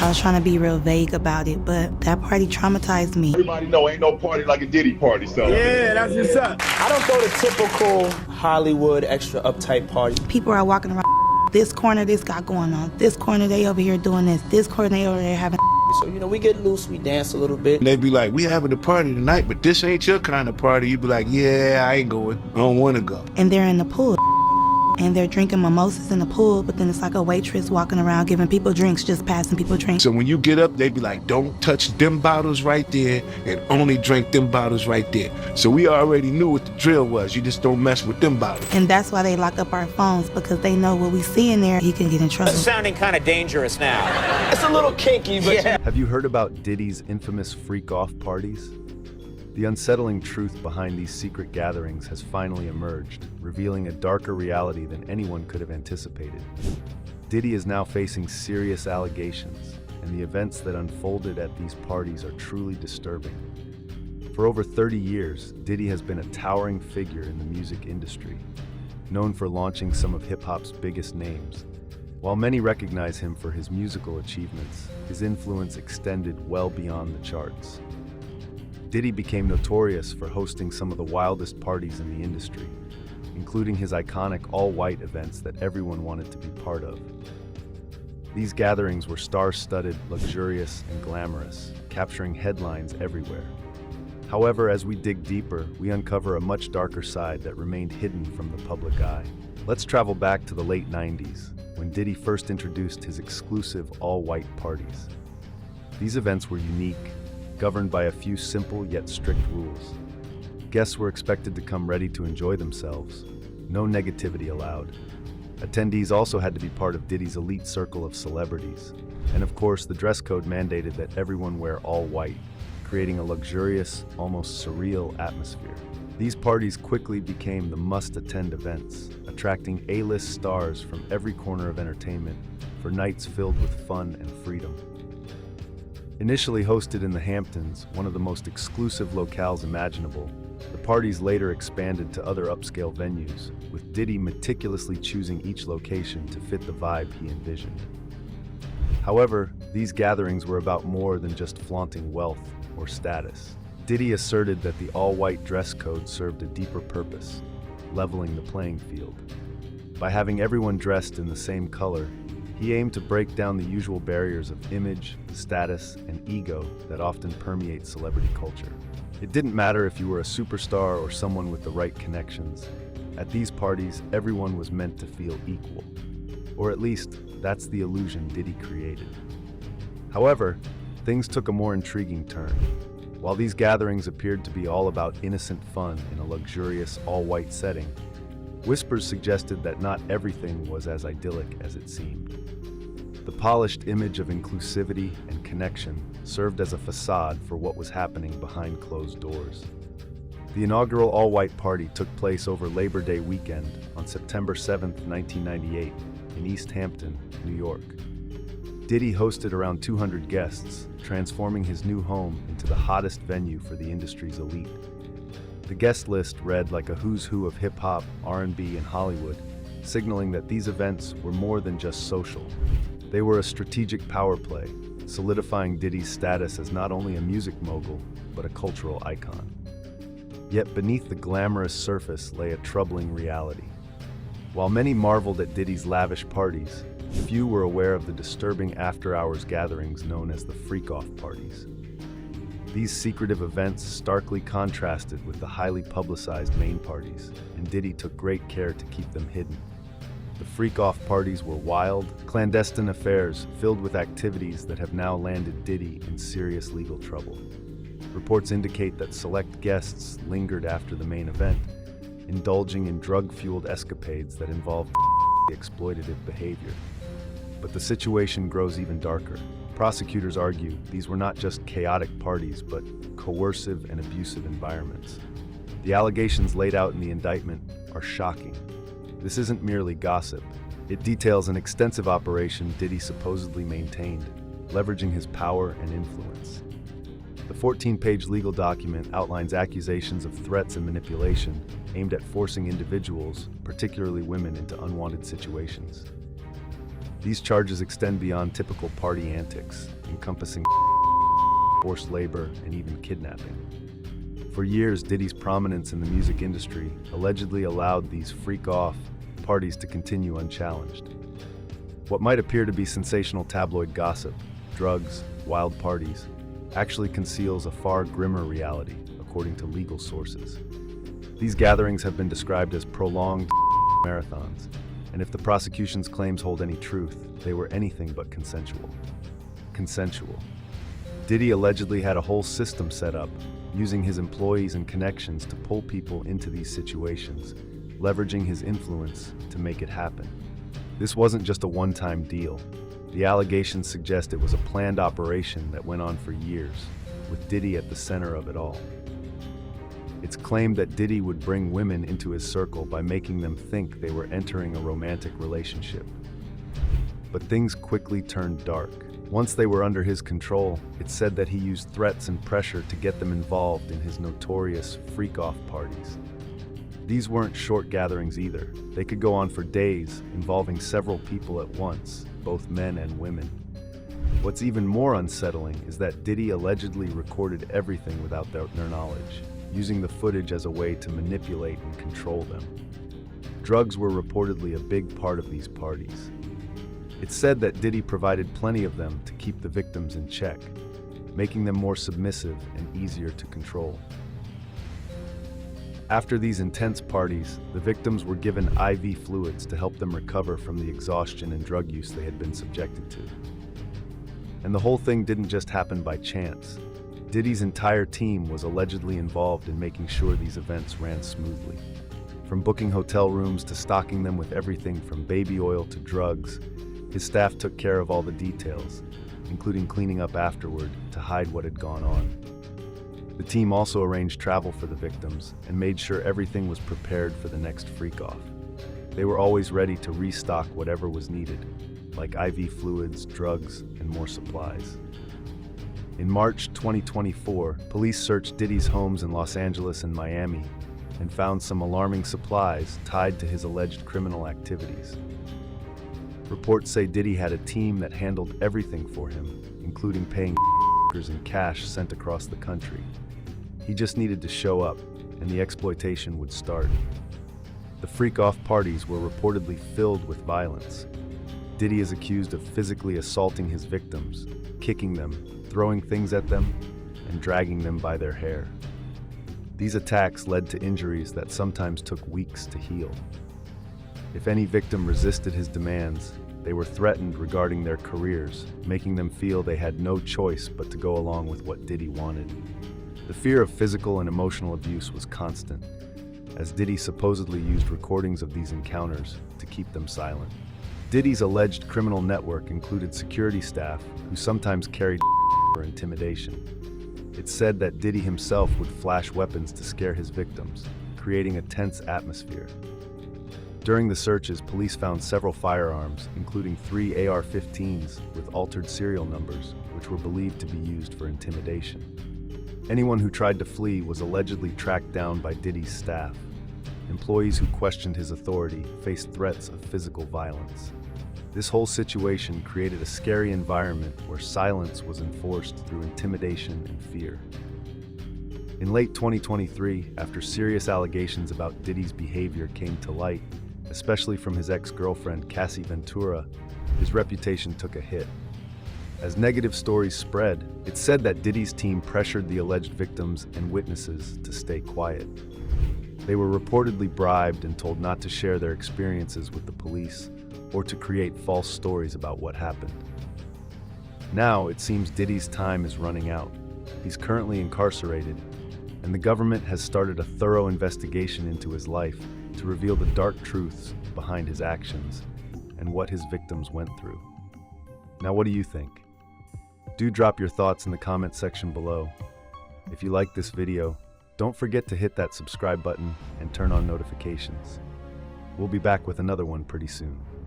I was trying to be real vague about it, but that party traumatized me. Everybody know ain't no party like a Diddy party, so. Yeah, that's what's up. I don't throw the typical Hollywood extra uptight party. People are walking around, this corner this got going on, this corner they over here doing this corner they over there having. So, we get loose, we dance a little bit. They'd be like, we having a party tonight, but this ain't your kind of party. You'd be like, yeah, I ain't going. I don't want to go. And they're in the pool. And they're drinking mimosas in the pool, but then it's like a waitress walking around giving people drinks, just passing people drinks. So when you get up, they'd be like, don't touch them bottles right there and only drink them bottles right there. So we already knew what the drill was. You just don't mess with them bottles. And that's why they lock up our phones, because they know what we see in there, he can get in trouble. It's sounding kind of dangerous now. It's a little kinky, but yeah. Have you heard about Diddy's infamous freak-off parties? The unsettling truth behind these secret gatherings has finally emerged, revealing a darker reality than anyone could have anticipated. Diddy is now facing serious allegations, and the events that unfolded at these parties are truly disturbing. For over 30 years, Diddy has been a towering figure in the music industry, known for launching some of hip-hop's biggest names. While many recognize him for his musical achievements, his influence extended well beyond the charts. Diddy became notorious for hosting some of the wildest parties in the industry, including his iconic all-white events that everyone wanted to be part of. These gatherings were star-studded, luxurious, and glamorous, capturing headlines everywhere. However, as we dig deeper, we uncover a much darker side that remained hidden from the public eye. Let's travel back to the late 90s, when Diddy first introduced his exclusive all-white parties. These events were unique, governed by a few simple yet strict rules. Guests were expected to come ready to enjoy themselves. No negativity allowed. Attendees also had to be part of Diddy's elite circle of celebrities. And of course, the dress code mandated that everyone wear all white, creating a luxurious, almost surreal atmosphere. These parties quickly became the must-attend events, attracting A-list stars from every corner of entertainment for nights filled with fun and freedom. Initially hosted in the Hamptons, one of the most exclusive locales imaginable, the parties later expanded to other upscale venues, with Diddy meticulously choosing each location to fit the vibe he envisioned. However, these gatherings were about more than just flaunting wealth or status. Diddy asserted that the all-white dress code served a deeper purpose, leveling the playing field. By having everyone dressed in the same color, he aimed to break down the usual barriers of image, status, and ego that often permeate celebrity culture. It didn't matter if you were a superstar or someone with the right connections. At these parties, everyone was meant to feel equal. Or at least, that's the illusion Diddy created. However, things took a more intriguing turn. While these gatherings appeared to be all about innocent fun in a luxurious, all-white setting, whispers suggested that not everything was as idyllic as it seemed. The polished image of inclusivity and connection served as a facade for what was happening behind closed doors. The inaugural all-white party took place over Labor Day weekend on September 7, 1998, in East Hampton, New York. Diddy hosted around 200 guests, transforming his new home into the hottest venue for the industry's elite. The guest list read like a who's who of hip-hop, R&B, and Hollywood, signaling that these events were more than just social. They were a strategic power play, solidifying Diddy's status as not only a music mogul, but a cultural icon. Yet beneath the glamorous surface lay a troubling reality. While many marveled at Diddy's lavish parties, few were aware of the disturbing after-hours gatherings known as the freak-off parties. These secretive events starkly contrasted with the highly publicized main parties, and Diddy took great care to keep them hidden. The freak-off parties were wild, clandestine affairs filled with activities that have now landed Diddy in serious legal trouble. Reports indicate that select guests lingered after the main event, indulging in drug-fueled escapades that involved exploitative behavior. But the situation grows even darker. Prosecutors argue these were not just chaotic parties, but coercive and abusive environments. The allegations laid out in the indictment are shocking. This isn't merely gossip. It details an extensive operation Diddy supposedly maintained, leveraging his power and influence. The 14-page legal document outlines accusations of threats and manipulation aimed at forcing individuals, particularly women, into unwanted situations. These charges extend beyond typical party antics, encompassing forced labor and even kidnapping. For years, Diddy's prominence in the music industry allegedly allowed these freak-off parties to continue unchallenged. What might appear to be sensational tabloid gossip, drugs, wild parties, actually conceals a far grimmer reality, according to legal sources. These gatherings have been described as prolonged marathons, and if the prosecution's claims hold any truth, they were anything but consensual. Diddy allegedly had a whole system set up, using his employees and connections to pull people into these situations, leveraging his influence to make it happen. This wasn't just a one-time deal. The allegations suggest it was a planned operation that went on for years, with Diddy at the center of it all. It's claimed that Diddy would bring women into his circle by making them think they were entering a romantic relationship. But things quickly turned dark. Once they were under his control, it's said that he used threats and pressure to get them involved in his notorious freak-off parties. These weren't short gatherings either. They could go on for days, involving several people at once, both men and women. What's even more unsettling is that Diddy allegedly recorded everything without their knowledge, using the footage as a way to manipulate and control them. Drugs were reportedly a big part of these parties. It's said that Diddy provided plenty of them to keep the victims in check, making them more submissive and easier to control. After these intense parties, the victims were given IV fluids to help them recover from the exhaustion and drug use they had been subjected to. And the whole thing didn't just happen by chance. Diddy's entire team was allegedly involved in making sure these events ran smoothly. From booking hotel rooms to stocking them with everything from baby oil to drugs, his staff took care of all the details, including cleaning up afterward to hide what had gone on. The team also arranged travel for the victims and made sure everything was prepared for the next freak-off. They were always ready to restock whatever was needed, like IV fluids, drugs, and more supplies. In March 2024, police searched Diddy's homes in Los Angeles and Miami and found some alarming supplies tied to his alleged criminal activities. Reports say Diddy had a team that handled everything for him, including paying in cash sent across the country. He just needed to show up, and the exploitation would start. The freak-off parties were reportedly filled with violence. Diddy is accused of physically assaulting his victims, kicking them, throwing things at them, and dragging them by their hair. These attacks led to injuries that sometimes took weeks to heal. If any victim resisted his demands, they were threatened regarding their careers, making them feel they had no choice but to go along with what Diddy wanted. The fear of physical and emotional abuse was constant, as Diddy supposedly used recordings of these encounters to keep them silent. Diddy's alleged criminal network included security staff who sometimes carried for intimidation. It's said that Diddy himself would flash weapons to scare his victims, creating a tense atmosphere. During the searches, police found several firearms, including 3 AR-15s with altered serial numbers, which were believed to be used for intimidation. Anyone who tried to flee was allegedly tracked down by Diddy's staff. Employees who questioned his authority faced threats of physical violence. This whole situation created a scary environment where silence was enforced through intimidation and fear. In late 2023, after serious allegations about Diddy's behavior came to light, especially from his ex-girlfriend Cassie Ventura, his reputation took a hit. As negative stories spread, it's said that Diddy's team pressured the alleged victims and witnesses to stay quiet. They were reportedly bribed and told not to share their experiences with the police or to create false stories about what happened. Now, it seems Diddy's time is running out. He's currently incarcerated, and the government has started a thorough investigation into his life to reveal the dark truths behind his actions and what his victims went through. Now, what do you think? Do drop your thoughts in the comment section below. If you like this video, don't forget to hit that subscribe button and turn on notifications. We'll be back with another one pretty soon.